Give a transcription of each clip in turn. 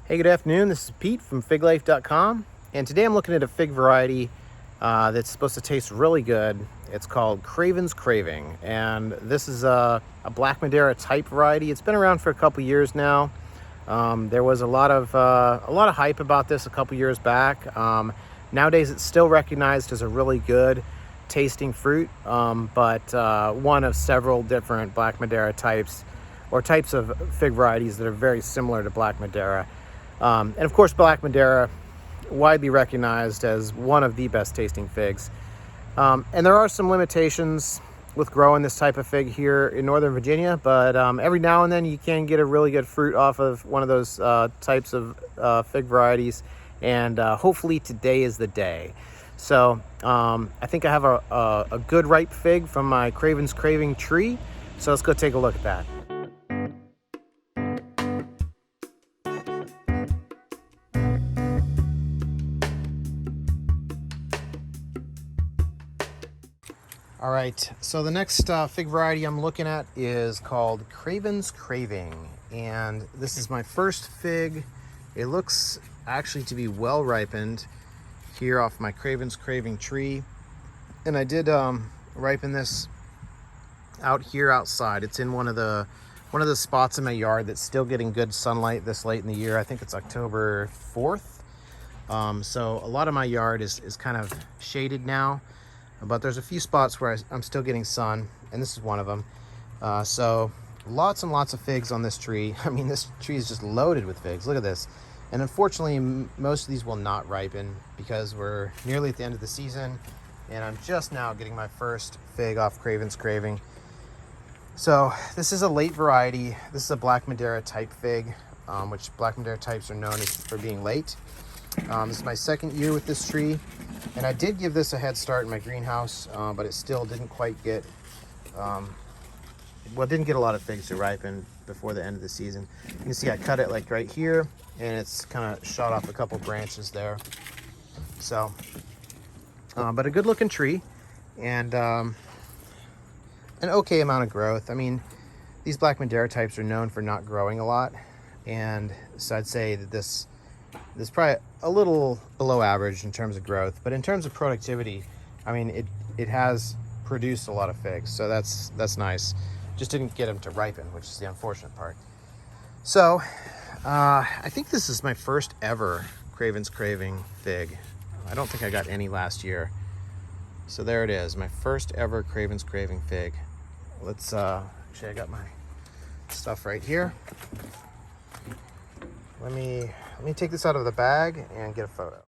Hey, good afternoon. This is Pete from FigLife.com, and today I'm looking at a fig variety that's supposed to taste really good. It's called Craven's Craving, and this is a Black Madeira type variety. It's been around for a couple years now. There was a lot of hype about this a couple years back. Nowadays, it's still recognized as a really good tasting fruit, but one of several different Black Madeira types or types of fig varieties that are very similar to Black Madeira. And of course, Black Madeira, widely recognized as one of the best tasting figs. And there are some limitations with growing this type of fig here in Northern Virginia, but every now and then you can get a really good fruit off of one of those types of fig varieties. And hopefully today is the day. So I think I have a good ripe fig from my Craven's Craving tree. So let's go take a look at that. All right, so the next fig variety I'm looking at is called Craven's Craving, and this is my first fig. It looks actually to be well ripened here off my Craven's Craving tree, and I did ripen this out here outside. It's in one of the spots in my yard that's still getting good sunlight this late in the year. I think it's October 4th. So a lot of my yard is kind of shaded now, but there's a few spots where I'm still getting sun, and this is one of them. So lots and lots of figs on this tree. I mean, this tree is just loaded with figs. Look at this. And unfortunately, most of these will not ripen because we're nearly at the end of the season, and I'm just now getting my first fig off Craven's Craving. So this is a late variety. This is a Black Madeira type fig, which Black Madeira types are known for being late. This is my second year with this tree, and I did give this a head start in my greenhouse, but it still didn't quite get, didn't get a lot of figs to ripen before the end of the season. You can see I cut it like right here, and it's kind of shot off a couple branches there. So, but a good looking tree, and an okay amount of growth. I mean, these Black Madeira types are known for not growing a lot, and so I'd say that this is probably a little below average in terms of growth, but in terms of productivity, I mean, it has produced a lot of figs, so that's nice. Just didn't get them to ripen, which is the unfortunate part. So I think this is my first ever Craven's Craving fig. I don't think I got any last year. So there it is, my first ever Craven's Craving fig. Let's actually, I got my stuff right here. Let me take this out of the bag and get a photo.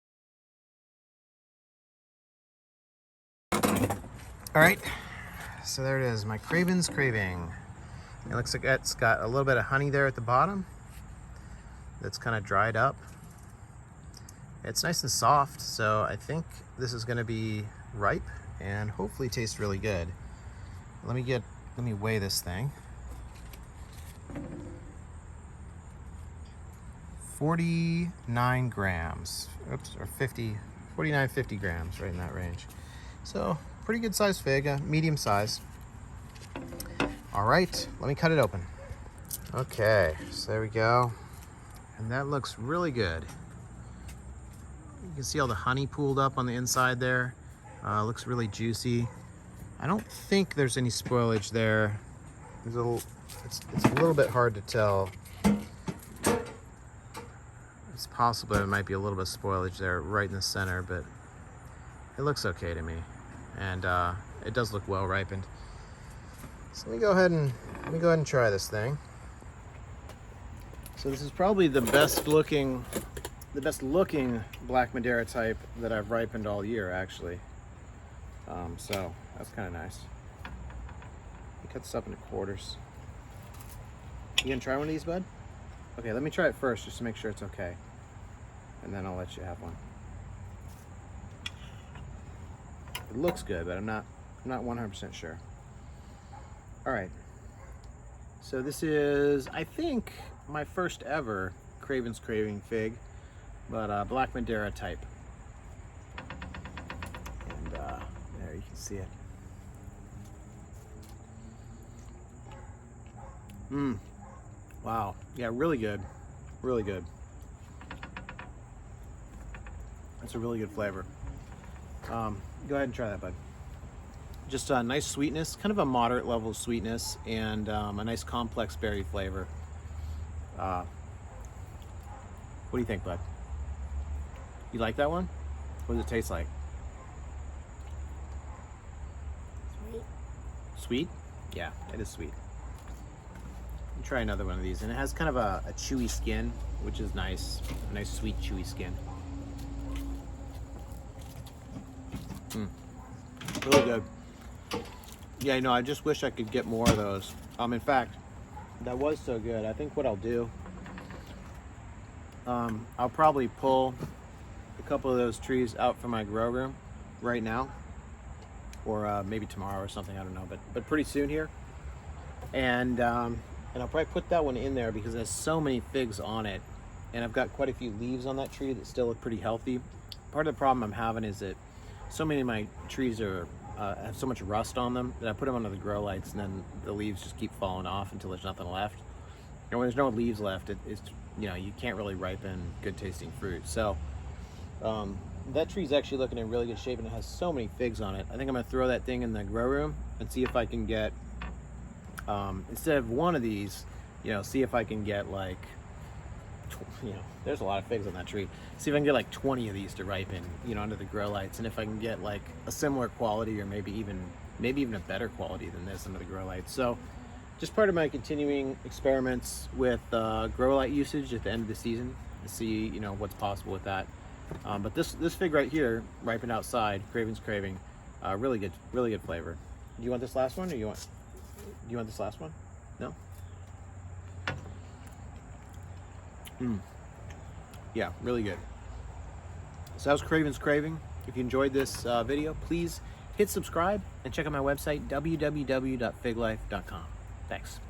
All right, so there it is, my Craven's Craving. It looks like it's got a little bit of honey there at the bottom that's kind of dried up. It's nice and soft, so I think this is gonna be ripe and hopefully taste really good. Let me weigh this thing. 49 grams, or 49, 50 grams, right in that range. So pretty good size fig, medium size. All right, let me cut it open. Okay, so there we go. And that looks really good. You can see all the honey pooled up on the inside there. Looks really juicy. I don't think there's any spoilage there. It's a little bit hard to tell. It's possible there might be a little bit of spoilage there right in the center, but it looks okay to me. And it does look well ripened. So let me go ahead and try this thing. So this is probably the best looking Black Madeira type that I've ripened all year, actually. So that's kind of nice. He cut this up into quarters. You gonna try one of these, bud? Okay, let me try it first just to make sure it's okay, and then I'll let you have one. It looks good, but I'm not 100% sure. All right, so this is, I think, my first ever Craven's Craving fig, but Black Madeira type. And there you can see it. Wow, yeah, really good, really good. That's a really good flavor. Go ahead and try that, bud. Just a nice sweetness, kind of a moderate level of sweetness, and a nice complex berry flavor. What do you think, bud? You like that one? What does it taste like? Sweet. Sweet? Yeah, it is sweet. Try another one of these, and it has kind of a chewy skin, which is nice. A nice sweet chewy skin. Really good. Yeah, I just wish I could get more of those. In fact, that was so good. I think what I'll do, I'll probably pull a couple of those trees out from my grow room right now, or maybe tomorrow or something. I don't know, but pretty soon here, and I'll probably put that one in there because it has so many figs on it, and I've got quite a few leaves on that tree that still look pretty healthy. Part of the problem I'm having is that so many of my trees are have so much rust on them that I put them under the grow lights, and then the leaves just keep falling off until there's nothing left. And when there's no leaves left, it's you can't really ripen good tasting fruit. So that tree's actually looking in really good shape, and it has so many figs on it. I think I'm gonna throw that thing in the grow room and see if I can get instead of one of these, see if I can get like, there's a lot of figs on that tree. See if I can get like 20 of these to ripen, under the grow lights, and if I can get like a similar quality, or maybe even a better quality than this under the grow lights. So, just part of my continuing experiments with grow light usage at the end of the season to see, what's possible with that. But this fig right here, ripened outside, Craven's Craving, really good flavor. Do you want this last one, or do you want this last one? No? Yeah, really good. So that was Craven's Craving. If you enjoyed this video, please hit subscribe and check out my website, www.figlife.com. Thanks.